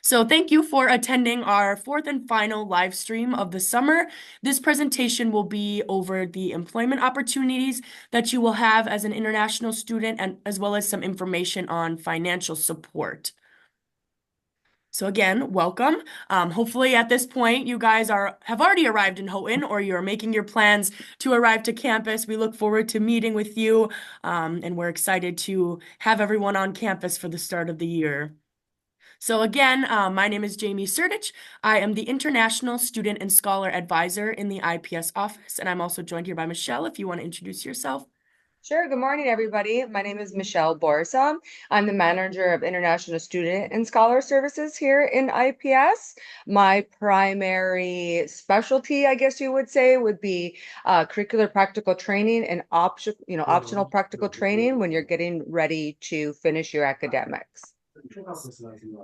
So thank you for attending our fourth and final live stream of the summer. This presentation will be over the employment opportunities that you will have as an international student and as well as some information on financial support. So again, welcome. Hopefully at this point you guys have already arrived in Houghton or you're making your plans to arrive to campus. We look forward to meeting with you and we're excited to have everyone on campus for the start of the year. So again, my name is Jamie Surdich. I am the International Student and Scholar Advisor in the IPS office, and I'm also joined here by Michelle, if you want to introduce yourself. Sure. Good morning, everybody. My name is Michelle Borisov. I'm the manager of International Student and Scholar Services here in IPS. My primary specialty, I guess you would say, would be curricular practical training and optional practical training when you're getting ready to finish your academics.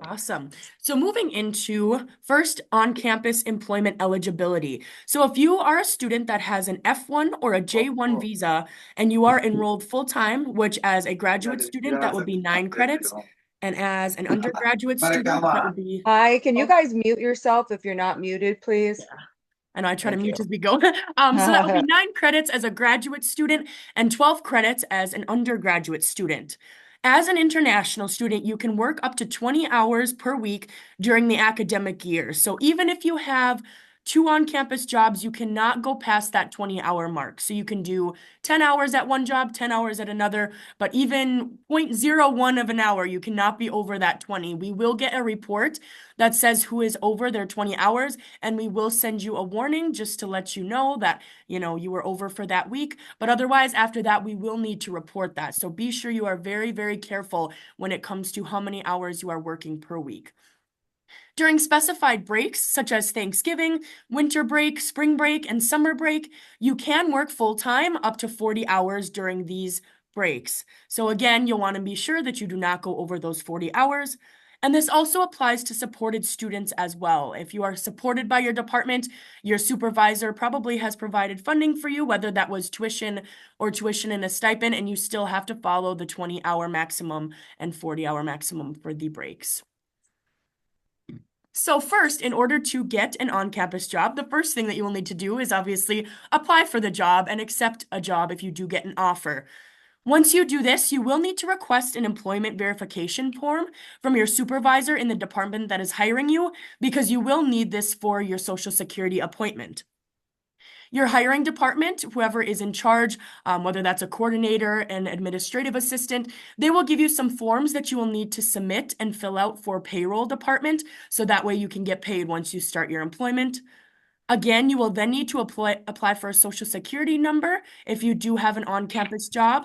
Awesome. So moving into first on-campus employment eligibility. So if you are a student that has an F1 or a J1 visa and you are enrolled full-time, which as a graduate student, that would be 9 credits, and as an undergraduate student, that would be Hi, can you 12. guys mute yourself if you're not muted, please? I know I try to Thank mute you. as we go. So that would be 9 credits as a graduate student and 12 credits as an undergraduate student. As an international student, you can work up to 20 hours per week during the academic year. So even if you have two on-campus jobs, you cannot go past that 20-hour mark. So you can do 10 hours at one job, 10 hours at another, but even 0.01 of an hour, you cannot be over that 20. We will get a report that says who is over their 20 hours, and we will send you a warning just to let you know that, you were over for that week. But otherwise, after that, we will need to report that. So be sure you are very, very careful when it comes to how many hours you are working per week. During specified breaks, such as Thanksgiving, winter break, spring break, and summer break, you can work full-time up to 40 hours during these breaks. So again, you'll want to be sure that you do not go over those 40 hours. And this also applies to supported students as well. If you are supported by your department, your supervisor probably has provided funding for you, whether that was tuition or tuition and a stipend, and you still have to follow the 20-hour maximum and 40-hour maximum for the breaks. So first, in order to get an on-campus job, the first thing that you will need to do is obviously apply for the job and accept a job if you do get an offer. Once you do this, you will need to request an employment verification form from your supervisor in the department that is hiring you because you will need this for your Social Security appointment. Your hiring department, whoever is in charge, whether that's a coordinator, an administrative assistant, they will give you some forms that you will need to submit and fill out for payroll department, so that way you can get paid once you start your employment. Again, you will then need to apply for a Social Security number if you do have an on-campus job.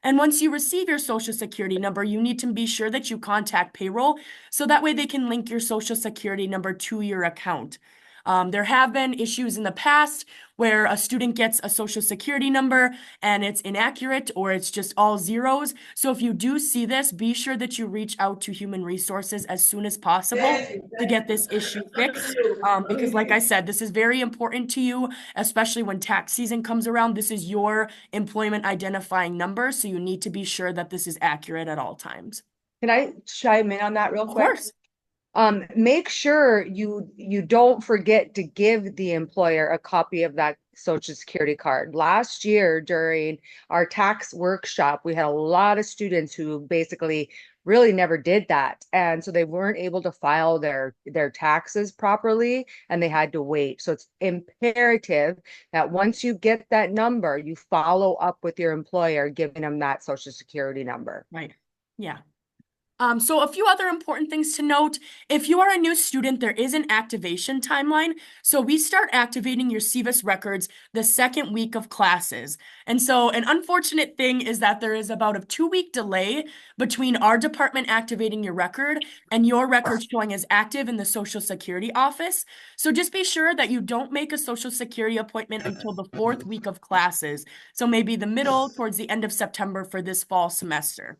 And once you receive your Social Security number, you need to be sure that you contact payroll so that way they can link your Social Security number to your account. There have been issues in the past where a student gets a Social Security number and it's inaccurate or it's just all zeros. So if you do see this, be sure that you reach out to Human Resources as soon as possible to get this issue fixed. Because like I said, this is very important to you, especially when tax season comes around. This is your employment identifying number, so you need to be sure that this is accurate at all times. Can I chime in on that real Of quick? course. Make sure you don't forget to give the employer a copy of that Social Security card. Last year during our tax workshop, we had a lot of students who basically really never did that. And so they weren't able to file their taxes properly and they had to wait. So it's imperative that once you get that number, you follow up with your employer, giving them that Social Security number. Right. Yeah. So a few other important things to note. If you are a new student, there is an activation timeline. So we start activating your SEVIS records the second week of classes. And so an unfortunate thing is that there is about a 2-week delay between our department activating your record and your record showing as active in the Social Security office. So just be sure that you don't make a Social Security appointment until the 4th week of classes. So maybe the middle towards the end of September for this fall semester.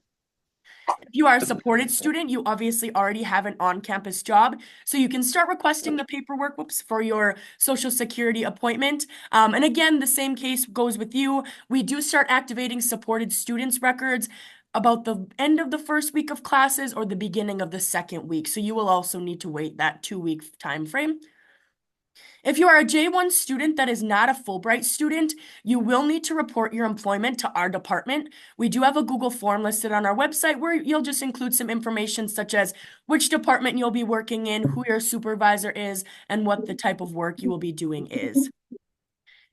If you are a supported student, you obviously already have an on-campus job, so you can start requesting the paperwork for your Social Security appointment. And again, the same case goes with you. We do start activating supported students' records about the end of the first week of classes or the beginning of the second week. So you will also need to wait that 2-week time frame. If you are a J1 student that is not a Fulbright student, you will need to report your employment to our department. We do have a Google form listed on our website where you'll just include some information such as which department you'll be working in, who your supervisor is, and what the type of work you will be doing is.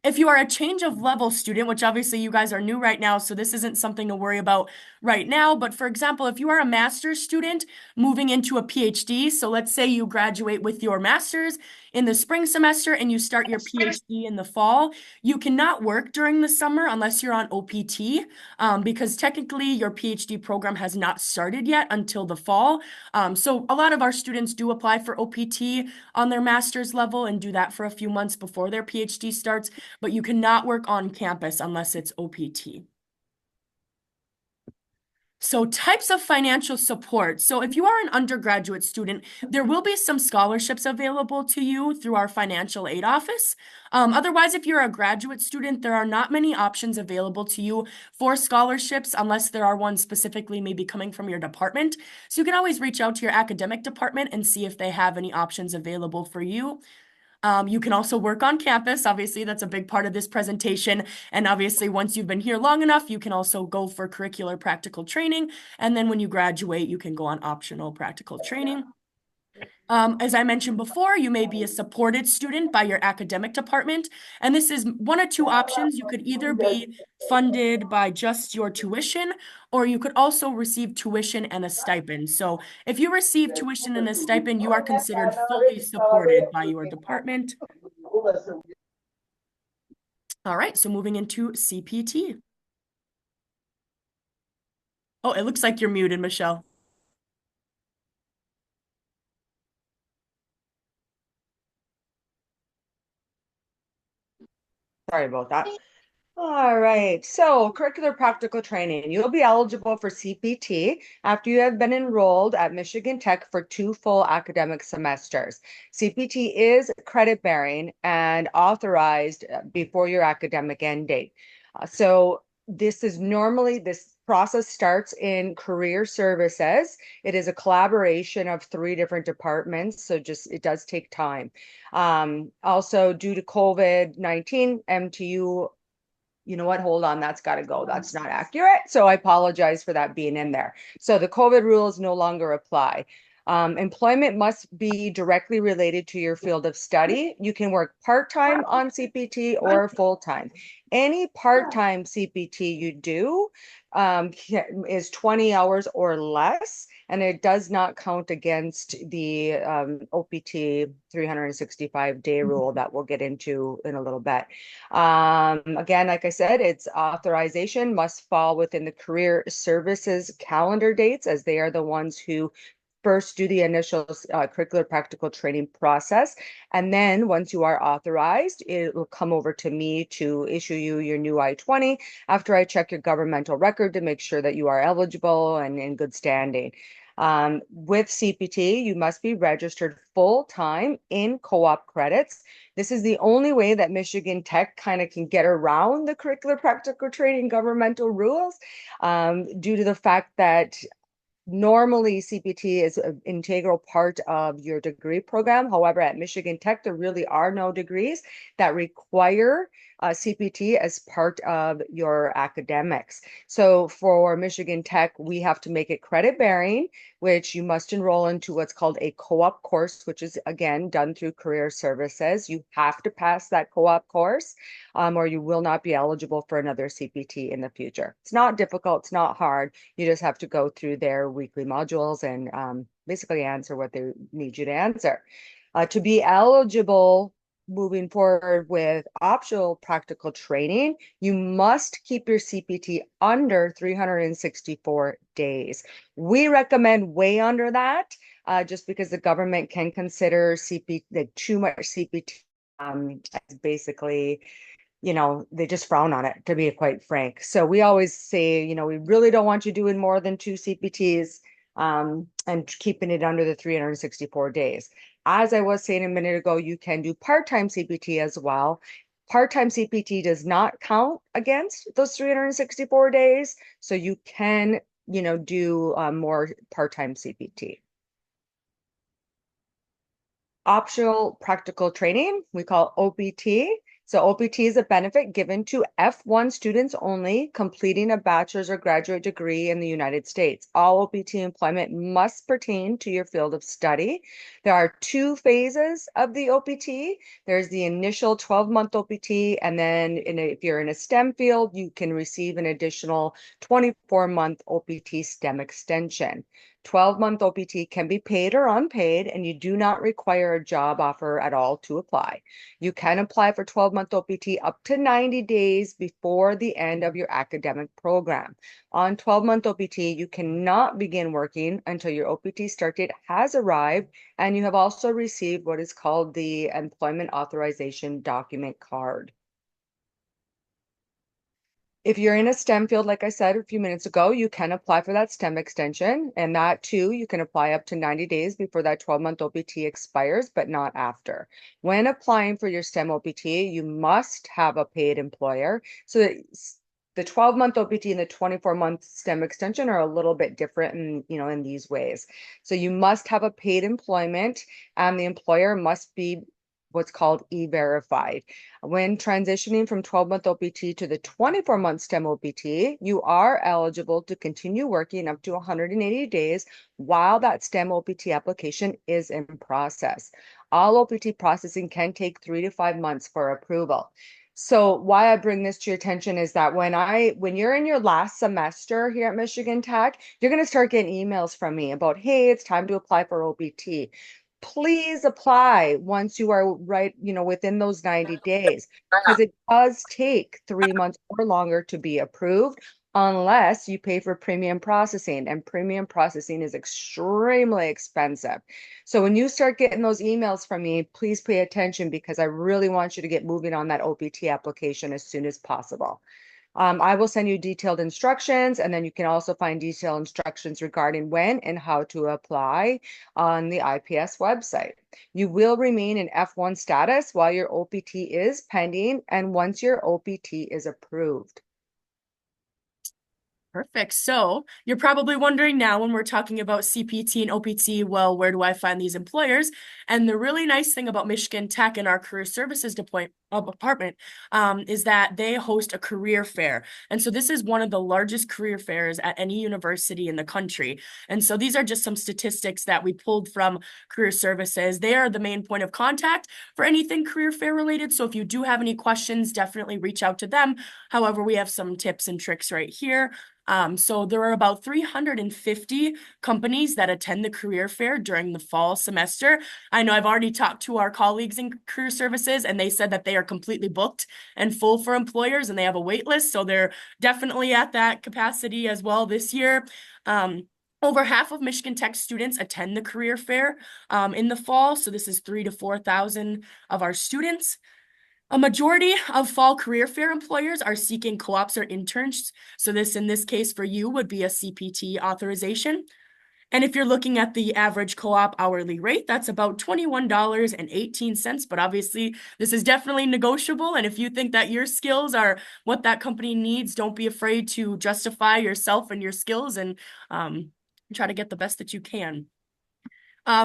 If you are a change of level student, which obviously you guys are new right now, so this isn't something to worry about right now, but for example, if you are a master's student moving into a PhD, so let's say you graduate with your master's in the spring semester and you start your PhD in the fall, you cannot work during the summer unless you're on OPT, because technically your PhD program has not started yet until the fall. So a lot of our students do apply for OPT on their master's level and do that for a few months before their PhD starts, but you cannot work on campus unless it's OPT. So types of financial support. So if you are an undergraduate student, there will be some scholarships available to you through our financial aid office. Otherwise, if you're a graduate student, there are not many options available to you for scholarships unless there are ones specifically maybe coming from your department. So you can always reach out to your academic department and see if they have any options available for you. You can also work on campus. Obviously, that's a big part of this presentation. And obviously, once you've been here long enough, you can also go for curricular practical training. And then when you graduate, you can go on optional practical training. As I mentioned before, you may be a supported student by your academic department. And this is one of two options. You could either be funded by just your tuition, or you could also receive tuition and a stipend. So if you receive tuition and a stipend, you are considered fully supported by your department. All right, so moving into CPT. Oh, it looks like you're muted, Michelle. Sorry about that. All right, so curricular practical training. You'll be eligible for CPT after you have been enrolled at Michigan Tech for 2 full academic semesters. CPT is credit bearing and authorized before your academic end date. So this process starts in career services. It is a collaboration of 3 different departments, so it does take time. Also, due to COVID-19, MTU, you know what, hold on, that's got to go. That's not accurate. So I apologize for that being in there. So the COVID rules no longer apply. Employment must be directly related to your field of study. You can work part-time on CPT or full-time. Any part-time CPT you do is 20 hours or less, and it does not count against the OPT 365-day rule that we'll get into in a little bit. Again, like I said, its authorization must fall within the career services calendar dates, as they are the ones who first do the initial curricular practical training process. And then once you are authorized, it will come over to me to issue you your new I-20 after I check your governmental record to make sure that you are eligible and in good standing. With CPT, you must be registered full-time in co-op credits. This is the only way that Michigan Tech kind of can get around the curricular practical training governmental rules, due to the fact that normally CPT is an integral part of your degree program. However, at Michigan Tech, there really are no degrees that require CPT as part of your academics. So for Michigan Tech, we have to make it credit bearing, which you must enroll into what's called a co-op course, which is again done through career services. You have to pass that co-op course, or you will not be eligible for another CPT in the future. It's not difficult, it's not hard. You just have to go through their weekly modules and basically answer what they need you to answer. To be eligible moving forward with optional practical training, you must keep your CPT under 364 days. We recommend way under that, just because the government can consider too much CPT as basically, they just frown on it, to be quite frank. So we always say, we really don't want you doing more than 2 CPTs, and keeping it under the 364 days. As I was saying a minute ago, you can do part-time CPT as well. Part-time CPT does not count against those 364 days, so you can do more part-time CPT. Optional practical training, we call OPT. So OPT is a benefit given to F1 students only completing a bachelor's or graduate degree in the United States. All OPT employment must pertain to your field of study. There are two phases of the OPT. There's the initial 12-month OPT, and then if you're in a STEM field, you can receive an additional 24-month OPT STEM extension. 12-month OPT can be paid or unpaid, and you do not require a job offer at all to apply. You can apply for 12-month OPT up to 90 days before the end of your academic program. On 12-month OPT, you cannot begin working until your OPT start date has arrived, and you have also received what is called the Employment Authorization Document card. If you're in a STEM field, like I said a few minutes ago, you can apply for that STEM extension, and that too, you can apply up to 90 days before that 12-month OPT expires, but not after. When applying for your STEM OPT, you must have a paid employer. So that the 12-month OPT and the 24-month STEM extension are a little bit different in these ways. So you must have a paid employment, and the employer must be what's called E-Verified. When transitioning from 12-month OPT to the 24-month STEM OPT, you are eligible to continue working up to 180 days while that STEM OPT application is in process. All OPT processing can take 3 to 5 months for approval. So why I bring this to your attention is that when you're in your last semester here at Michigan Tech, you're going to start getting emails from me about, hey, it's time to apply for OPT. Please apply once you are within those 90 days, because it does take 3 months or longer to be approved unless you pay for premium processing, and premium processing is extremely expensive. So when you start getting those emails from me, please pay attention, because I really want you to get moving on that OPT application as soon as possible. I will send you detailed instructions, and then you can also find detailed instructions regarding when and how to apply on the IPS website. You will remain in F1 status while your OPT is pending and once your OPT is approved. Perfect. So you're probably wondering now, when we're talking about CPT and OPT, well, where do I find these employers? And the really nice thing about Michigan Tech and our career services department is that they host a career fair. And so this is one of the largest career fairs at any university in the country. And so these are just some statistics that we pulled from career services. They are the main point of contact for anything career fair related. So if you do have any questions, definitely reach out to them. However, we have some tips and tricks right here. So there are about 350 companies that attend the career fair during the fall semester. I know I've already talked to our colleagues in career services, and they said that they are completely booked and full for employers, and they have a wait list. So they're definitely at that capacity as well this year. Over half of Michigan Tech students attend the career fair in the fall. So this is 3,000 to 4,000 of our students. A majority of fall career fair employers are seeking co-ops or interns. So in this case for you would be a CPT authorization. And if you're looking at the average co-op hourly rate, that's about $21.18. But obviously, this is definitely negotiable. And if you think that your skills are what that company needs, don't be afraid to justify yourself and your skills, and try to get the best that you can.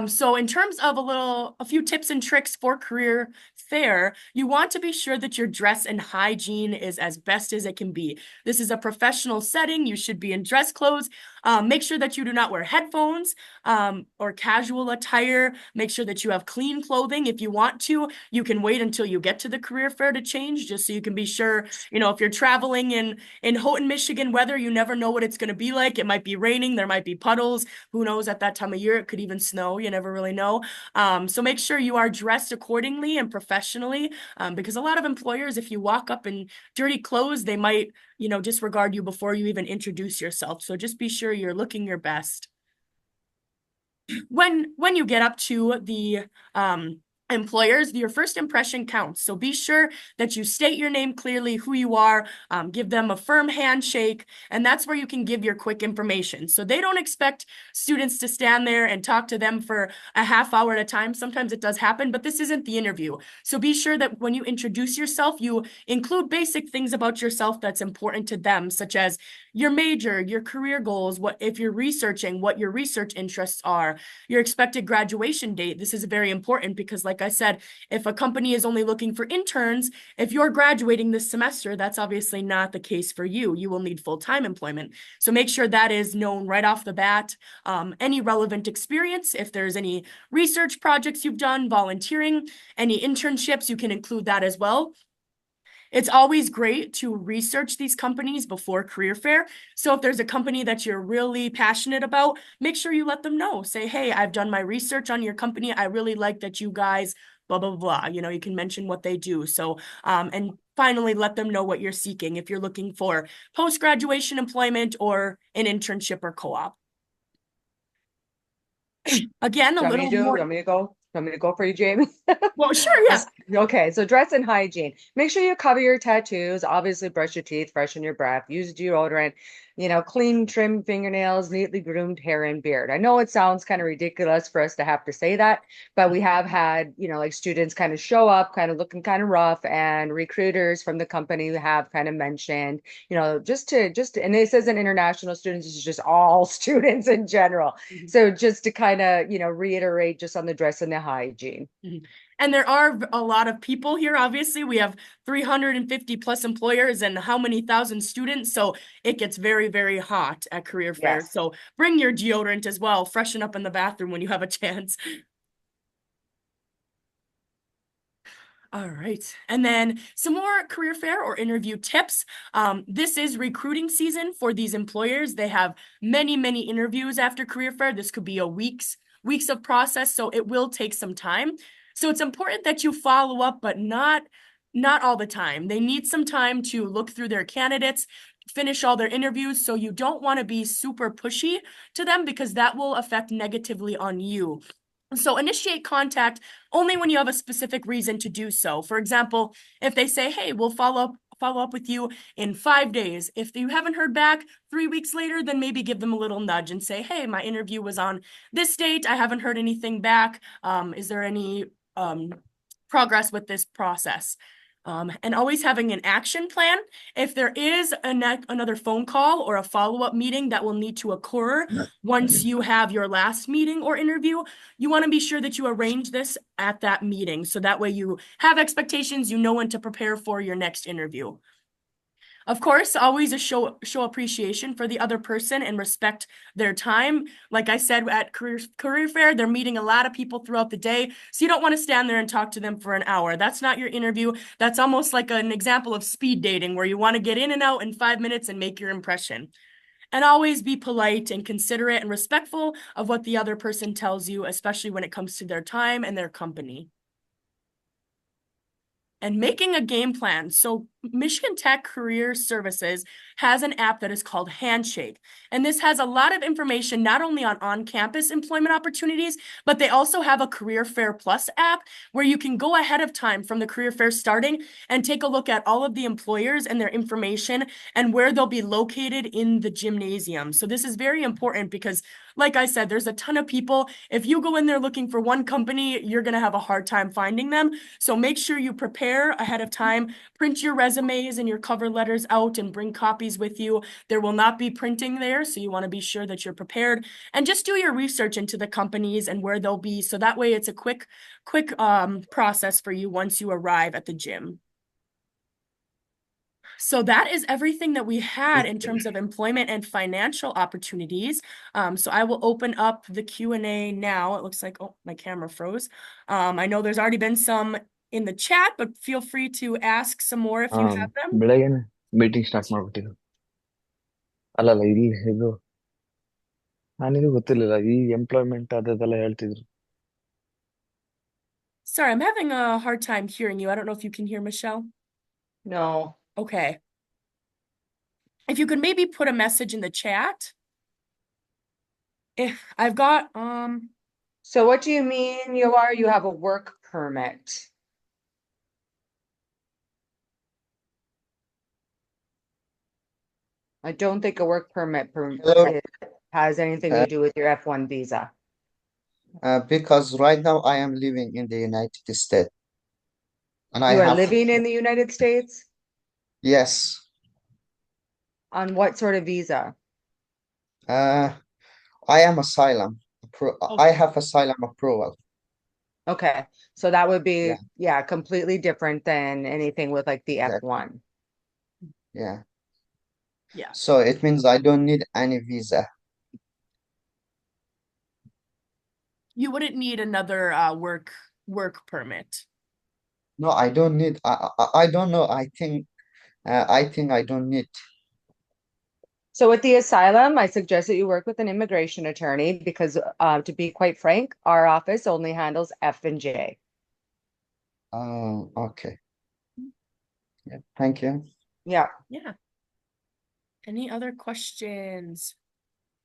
So in terms of a few tips and tricks for career fair, you want to be sure that your dress and hygiene is as best as it can be. This is a professional setting. You should be in dress clothes. Make sure that you do not wear headphones or casual attire. Make sure that you have clean clothing. If you want to, you can wait until you get to the career fair to change, just so you can be sure, if you're traveling in Houghton, Michigan, weather, you never know what it's going to be like. It might be raining. There might be puddles. Who knows, at that time of year, it could even snow. You never really know. So make sure you are dressed accordingly and professionally, because a lot of employers, if you walk up in dirty clothes, they might, disregard you before you even introduce yourself. So just be sure you're looking your best. When you get up to the employers, your first impression counts. So be sure that you state your name clearly, who you are, give them a firm handshake, and that's where you can give your quick information. So they don't expect students to stand there and talk to them for a half hour at a time. Sometimes it does happen, but this isn't the interview. So be sure that when you introduce yourself, you include basic things about yourself that's important to them, such as your major, your career goals, what if you're researching, what your research interests are, your expected graduation date. This is very important because, like I said, if a company is only looking for interns, if you're graduating this semester, that's obviously not the case for you. You will need full-time employment. So make sure that is known right off the bat. Any relevant experience, if there's any research projects you've done, volunteering, any internships, you can include that as well. It's always great to research these companies before career fair. So if there's a company that you're really passionate about, make sure you let them know. Say, hey, I've done my research on your company. I really like that you guys, blah, blah, blah. You know, you can mention what they do. So, and finally, let them know what you're seeking if you're looking for post-graduation employment or an internship or co-op. Again, a Do you want me to little do? You more. want me to go? You want me to go for you, Jamie? Well, sure, yeah. Okay, so dress and hygiene. Make sure you cover your tattoos. Obviously, brush your teeth, freshen your breath, use deodorant, clean, trim fingernails, neatly groomed hair and beard. I know it sounds kind of ridiculous for us to have to say that, but we have had, like students kind of show up, kind of looking kind of rough, and recruiters from the company have kind of mentioned, and this isn't international students, this is just all students in general. Mhm. So just to kind of, reiterate just on the dress and the hygiene. Mhm. And there are a lot of people here. Obviously, we have 350 plus employers and how many thousand students. So it gets very, very hot at career fair. Yes. So bring your deodorant as well. Freshen up in the bathroom when you have a chance. All right. And then some more career fair or interview tips. This is recruiting season for these employers. They have many, many interviews after career fair. This could be a weeks of process, so it will take some time. So it's important that you follow up, but not all the time. They need some time to look through their candidates, finish all their interviews. So you don't want to be super pushy to them because that will affect negatively on you. So initiate contact only when you have a specific reason to do so. For example, if they say, hey, we'll follow up with you in 5 days. If you haven't heard back 3 weeks later, then maybe give them a little nudge and say, hey, my interview was on this date. I haven't heard anything back. Is there any progress with this process? And always having an action plan. If there is another phone call or a follow-up meeting that will need to occur once you have your last meeting or interview, you want to be sure that you arrange this at that meeting. So that way you have expectations, you know when to prepare for your next interview. Of course, always show appreciation for the other person and respect their time. Like I said at career fair, they're meeting a lot of people throughout the day, so you don't want to stand there and talk to them for an hour. That's not your interview. That's almost like an example of speed dating where you want to get in and out in 5 minutes and make your impression. And always be polite and considerate and respectful of what the other person tells you, especially when it comes to their time and their company. And making a game plan. So Michigan Tech Career Services has an app that is called Handshake. And this has a lot of information not only on-campus employment opportunities, but they also have a Career Fair Plus app where you can go ahead of time from the career fair starting and take a look at all of the employers and their information and where they'll be located in the gymnasium. So this is very important because, like I said, there's a ton of people. If you go in there looking for one company, you're going to have a hard time finding them. So make sure you prepare ahead of time, print your resumes and your cover letters out and bring copies with you. There will not be printing there, so you want to be sure that you're prepared and just do your research into the companies and where they'll be. So that way it's a quick process for you once you arrive at the gym. So that is everything that we had in terms of employment and financial opportunities. So I will open up the Q&A now. It looks like, oh, my camera froze. I know there's already been some in the chat, but feel free to ask some more if you have them. ಬೆಳಗ್ಗೆ meeting start ಮಾಡ್ಬಿಟ್ಟಿದ್ರು. ಅಲ್ಲಲ್ಲ ಇಲ್ಲಿ ಇದು ನಾನಿದು ಗೊತ್ತಿರ್ಲಿಲ್ಲ ಈ employment ಅದೆಲ್ಲ ಹೇಳ್ತಿದ್ರು. Sorry, I'm having a hard time hearing you. I don't know if you can hear Michelle. No. Okay. If you could maybe put a message in the chat. If I've got So what do you mean you have a work permit? I don't think a work permit Hello. has anything to do with your F1 visa. Because right now I am living in the United States and I You are have, living in the United States? yes, On what sort of visa? uh, I am asylum. I Okay. have asylum approval. Okay, so that would Yeah, be, yeah, completely different than anything with like the exactly. F1. Yeah. Yeah. So it means I don't need any visa. You wouldn't need another work permit. No, I don't need. I don't know. I think I don't need. So with the asylum, I suggest that you work with an immigration attorney because, to be quite frank, our office only handles F and J. Okay. Yeah. Thank you. Yeah. Yeah. Any other questions?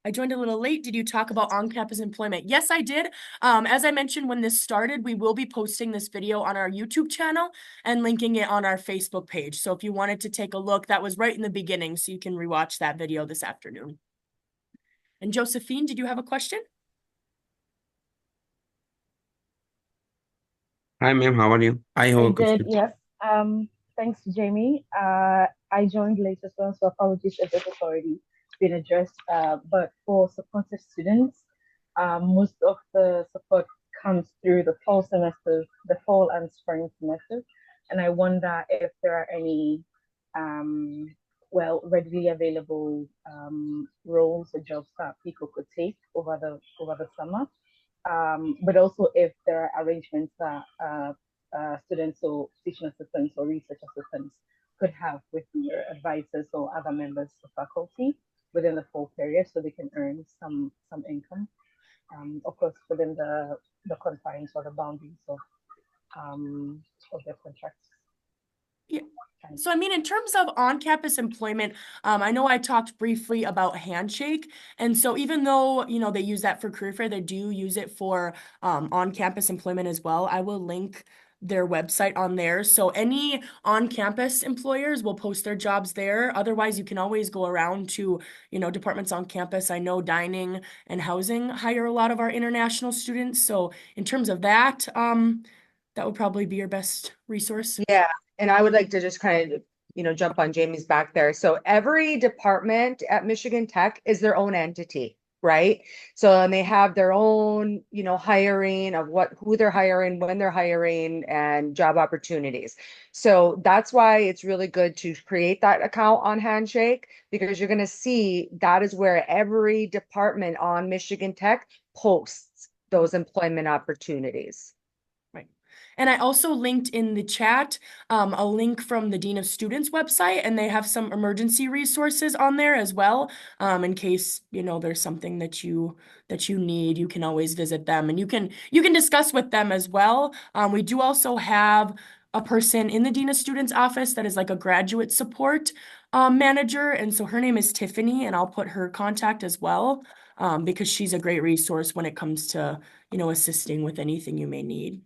I joined a little late. Did you talk about on-campus employment? Yes, I did. As I mentioned when this started, we will be posting this video on our YouTube channel and linking it on our Facebook page. So if you wanted to take a look, that was right in the beginning, so you can rewatch that video this afternoon. And Josephine, did you have a question? Hi, ma'am. How are you? I have I a did, question. yes. Thanks, Jamie. I joined late as well, so apologies if this has already been addressed. But for supported students, most of the support comes through the fall semesters, the fall and spring semesters. And I wonder if there are any, readily available roles or jobs that people could take over the summer. But also if there are arrangements that students or teaching assistants or research assistants could have with their advisors or other members of faculty within the fall period so they can earn some income, of course, within the confines or the boundaries of their contracts. Yeah. So, I mean, in terms of on-campus employment, I know I talked briefly about Handshake. And so even though, you know, they use that for career fair, they do use it for on-campus employment as well. I will link their website on there. So any on-campus employers will post their jobs there. Otherwise, you can always go around to, you know, departments on campus. I know dining and housing hire a lot of our international students. So in terms of that, that would probably be your best resource. Yeah, and I would like to just kind of, jump on Jamie's back there. So every department at Michigan Tech is their own entity, right? So and they have their own, hiring of who they're hiring, when they're hiring, and job opportunities. So that's why it's really good to create that account on Handshake because you're going to see that is where every department on Michigan Tech posts those employment opportunities. Right. And I also linked in the chat a link from the Dean of Students website, and they have some emergency resources on there as well. In case, you know, there's something that you need, you can always visit them and you can discuss with them as well. We do also have a person in the Dean of Students office that is like a graduate support manager. And so her name is Tiffany, and I'll put her contact as well because she's a great resource when it comes to, you know, assisting with anything you may need.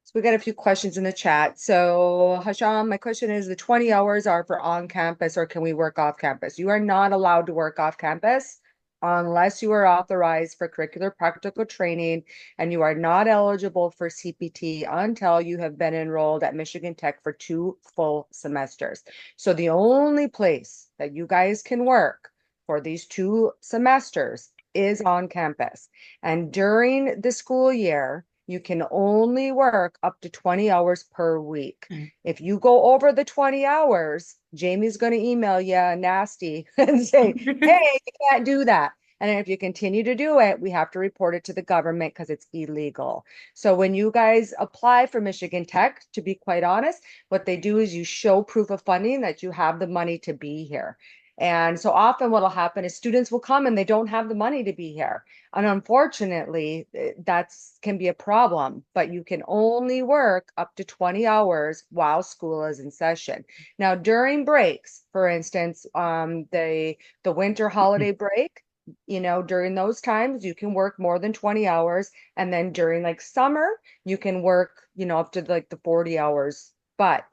So we got a few questions in the chat. So Hasham, my question is the 20 hours are for on campus or can we work off campus? You are not allowed to work off campus unless you are authorized for curricular practical training and you are not eligible for CPT until you have been enrolled at Michigan Tech for 2 full semesters. So the only place that you guys can work for these 2 semesters is on campus. And during the school year, you can only work up to 20 hours per week. If you go over the 20 hours, Jamie's going to email you nasty and say, hey, you can't do that. And if you continue to do it, we have to report it to the government because it's illegal. So when you guys apply for Michigan Tech, to be quite honest, what they do is you show proof of funding that you have the money to be here. And so often what will happen is students will come and they don't have the money to be here. And unfortunately, that's can be a problem, but you can only work up to 20 hours while school is in session. Now, during breaks, for instance, the winter holiday break, you know, during those times, you can work more than 20 hours. And then during like summer, you can work, you know, up to like the 40 hours. But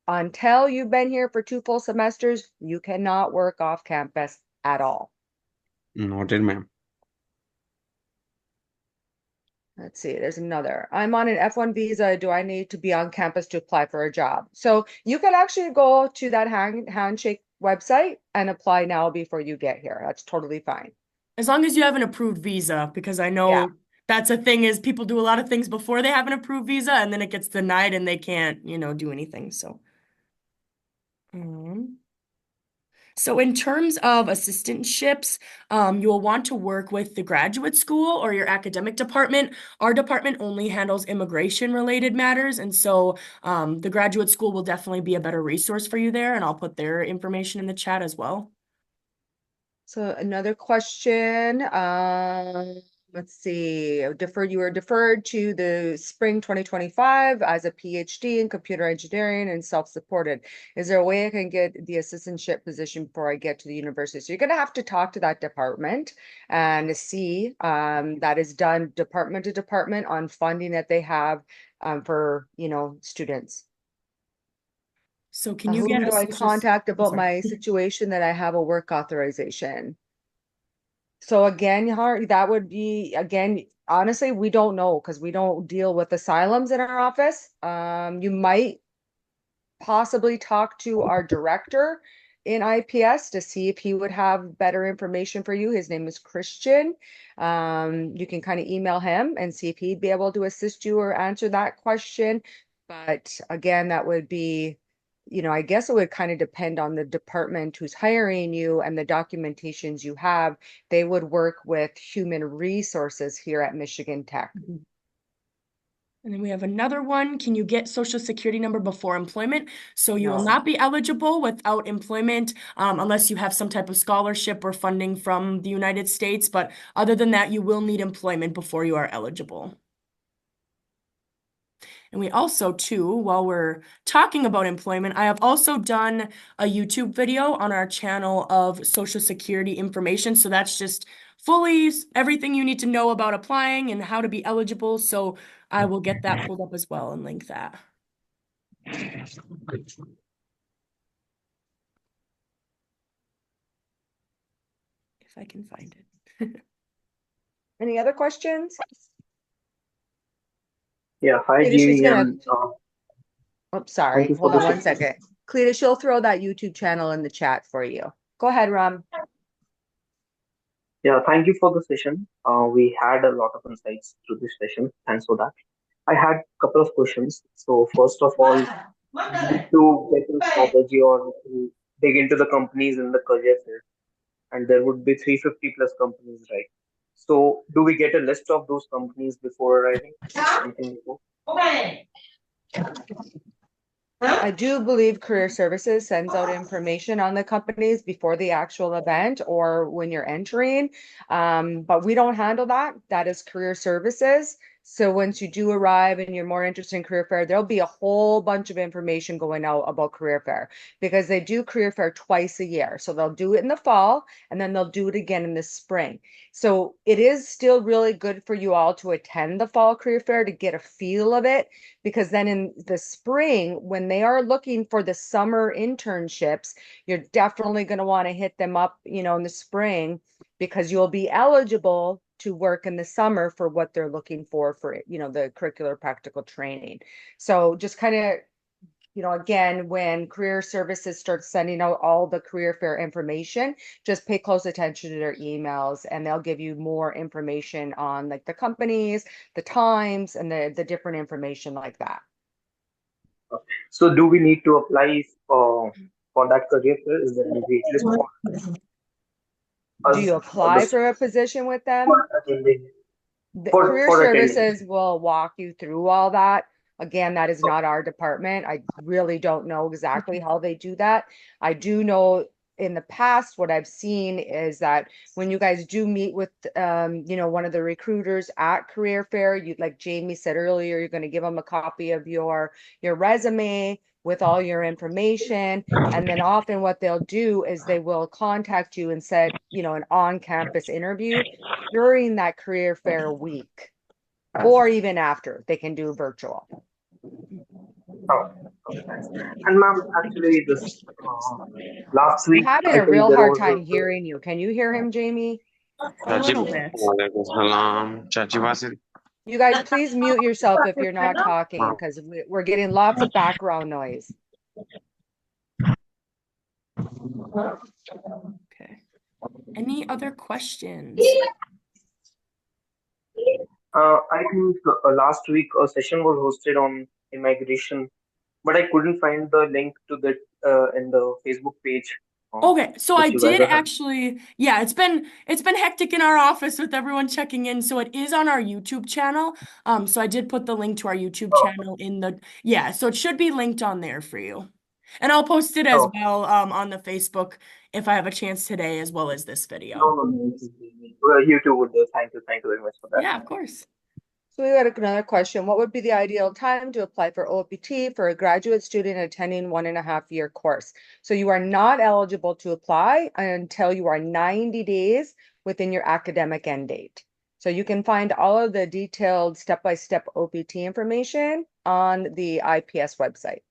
until you've been here for 2 full semesters, you cannot work off campus at all. Noted, ma'am. Let's see, there's another. I'm on an F1 visa. Do I need to be on campus to apply for a job? So you can actually go to that Handshake website and apply now before you get here. That's totally fine. As long as you have an approved visa, because I know Yeah. that's a thing is people do a lot of things before they have an approved visa and then it gets denied and they can't, you know, do anything. So, so in terms of assistantships, you'll want to work with the graduate school or your academic department. Our department only handles immigration related matters. And so the graduate school will definitely be a better resource for you there. And I'll put their information in the chat as well. So another question, let's see, you were deferred to the spring 2025 as a PhD in computer engineering and self-supported. Is there a way I can get the assistantship position before I get to the university? So you're gonna have to talk to that department and see, that is done department to department on funding that they have for, you know, students. So can you Whom get a do I social contact about sorry. my situation that I have a work authorization? So again, that would be, again, honestly, we don't know because we don't deal with asylums in our office. You might possibly talk to our director in IPS to see if he would have better information for you. His name is Christian. You can kind of email him and see if he'd be able to assist you or answer that question. But again, that would be, you know, I guess it would kind of depend on the department who's hiring you and the documentations you have. They would work with human resources here at Michigan Tech. And then we have another one. Can you get social security number before employment? So you will No. not be eligible without employment unless you have some type of scholarship or funding from the United States. But other than that, you will need employment before you are eligible. And we also, too, while we're talking about employment, I have also done a YouTube video on our channel of Social Security information. So that's just fully everything you need to know about applying and how to be eligible. So I will get that pulled up as well and link that. If I can find it. Any other questions? Yeah, hi Cletus, she's Jeannie, gonna, and oh, sorry, thank you for hold on the one second. Cletus, she'll throw that YouTube channel in the chat for you. Go ahead, Ram. yeah, thank you for the session. We had a lot of insights through this session. Thanks for that. I had a couple of questions. So first of all, to get in strategy or to dig into the companies in the career field, and there would be 350 plus companies, right? So do we get a list of those companies before arriving? Something before? I do believe Career Services sends out information on the companies before the actual event or when you're entering. But we don't handle that. That is Career Services. So once you do arrive and you're more interested in career fair, there'll be a whole bunch of information going out about career fair because they do career fair twice a year. So they'll do it in the fall and then they'll do it again in the spring. So it is still really good for you all to attend the fall career fair to get a feel of it, because then in the spring, when they are looking for the summer internships, you're definitely going to want to hit them up, you know, in the spring, because you'll be eligible to work in the summer for what they're looking for, you know, the curricular practical training. So just kind of, you know, again, when Career Services starts sending out all the career fair information, just pay close attention to their emails and they'll give you more information on like the companies, the times, and the different information like that. So do we need to apply for that career fair? Is there any wait list for Do us you apply for a position with them? for attending? The For Career attending. Services will walk you through all that. Again, that is not our department. I really don't know exactly how they do that. I do know in the past, what I've seen is that when you guys do meet with, you know, one of the recruiters at career fair, you, like Jamie said earlier, you're going to give them a copy of your resume. with all your information. And then often what they'll do is they will contact you and set, an on-campus interview during that career fair week, or even after. They can do virtual. Oh, okay, thanks. And ma'am, actually, this last I'm week having I a think real there hard was time hearing you. Can you hear him, Jamie? A little bit. Walaikum salam. Chachi Basit. You guys, please mute yourself if you're not talking, because we're getting lots of background noise. Okay. Any other questions? I think last week a session was hosted on immigration, but I couldn't find the link to that in the Facebook page Okay, so I which you guys did are having. actually, yeah, it's been hectic in our office with everyone checking in, so it is on our YouTube channel. So I did put the link to our YouTube Oh, channel in the, yeah, so it should be linked on there for you. And I'll post it as oh, well on the Facebook if I have a chance today, as well as this video. no, you too would do. Thank you very much for that. Yeah, of course. So we got another question. What would be the ideal time to apply for OPT for a graduate student attending 1.5-year course? So you are not eligible to apply until you are 90 days within your academic end date. So you can find all of the detailed step-by-step OPT information on the IPS website.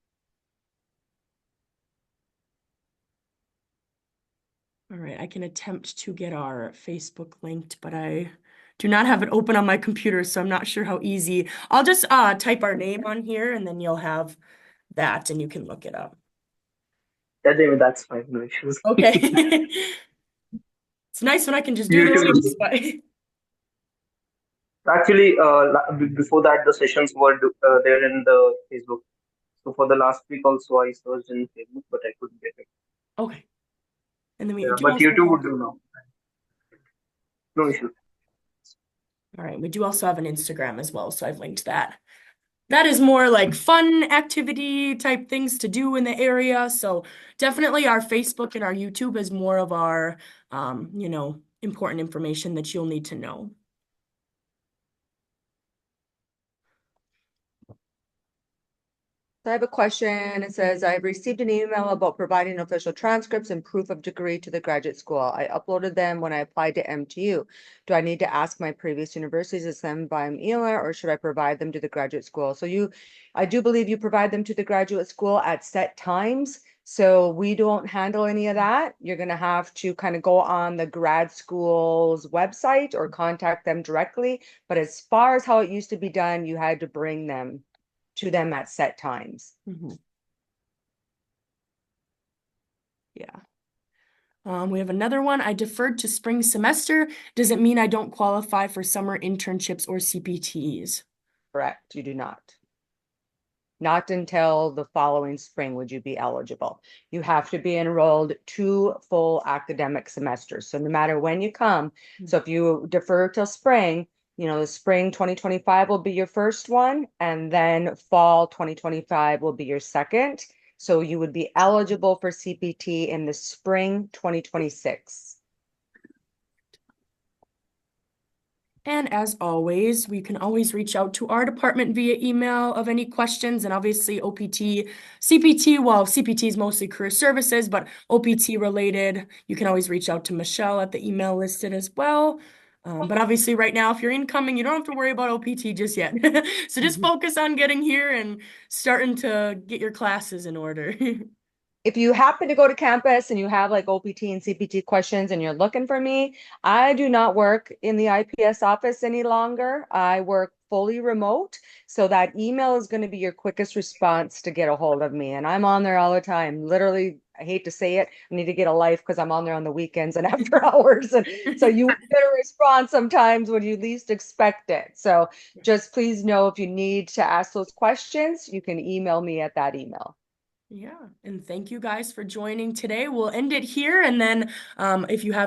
All right, I can attempt to get our Facebook linked, but I do not have it open on my computer, so I'm not sure how easy. I'll just type our name on here, and then you'll have that, and you can look it up. Yeah, David, that's fine. No issues. Okay. It's nice when I can just do You the too. links, but Actually, before that, the sessions were there in the Facebook. So for the last week also, I searched in Facebook, but I couldn't get it. okay. And then we Yeah, do but also you too have, would do now. No issue. all right, we do also have an Instagram as well, so I've linked that. That is more like fun activity type things to do in the area. So definitely our Facebook and our YouTube is more of our, important information that you'll need to know. So I have a question. It says, I've received an email about providing official transcripts and proof of degree to the graduate school. I uploaded them when I applied to MTU. Do I need to ask my previous universities to send by email, or should I provide them to the graduate school? So I do believe you provide them to the graduate school at set times. So we don't handle any of that. You're going to have to kind of go on the grad school's website or contact them directly. But as far as how it used to be done, you had to bring them to them at set times. Yeah. We have another one. I deferred to spring semester. Does it mean I don't qualify for summer internships or CPTs? Correct, you do not. Not until the following spring would you be eligible. You have to be enrolled 2 full academic semesters. So no matter when you come, so if you defer till spring, the spring 2025 will be your first one, and then fall 2025 will be your second. So you would be eligible for CPT in the spring 2026. And as always, we can always reach out to our department via email of any questions, and obviously OPT, CPT, well, CPT is mostly career services, but OPT related, you can always reach out to Michelle at the email listed as well. But obviously right now, if you're incoming, you don't have to worry about OPT just yet. So just focus on getting here and starting to get your classes in order. If you happen to go to campus and you have like OPT and CPT questions and you're looking for me, I do not work in the IPS office any longer. I work fully remote. So that email is going to be your quickest response to get a hold of me. And I'm on there all the time. Literally, I hate to say it, I need to get a life because I'm on there on the weekends and after hours. And so you get a response sometimes when you least expect it. So just please know if you need to ask those questions, you can email me at that email. Yeah, and thank you guys for joining today. We'll end it here, and then if you have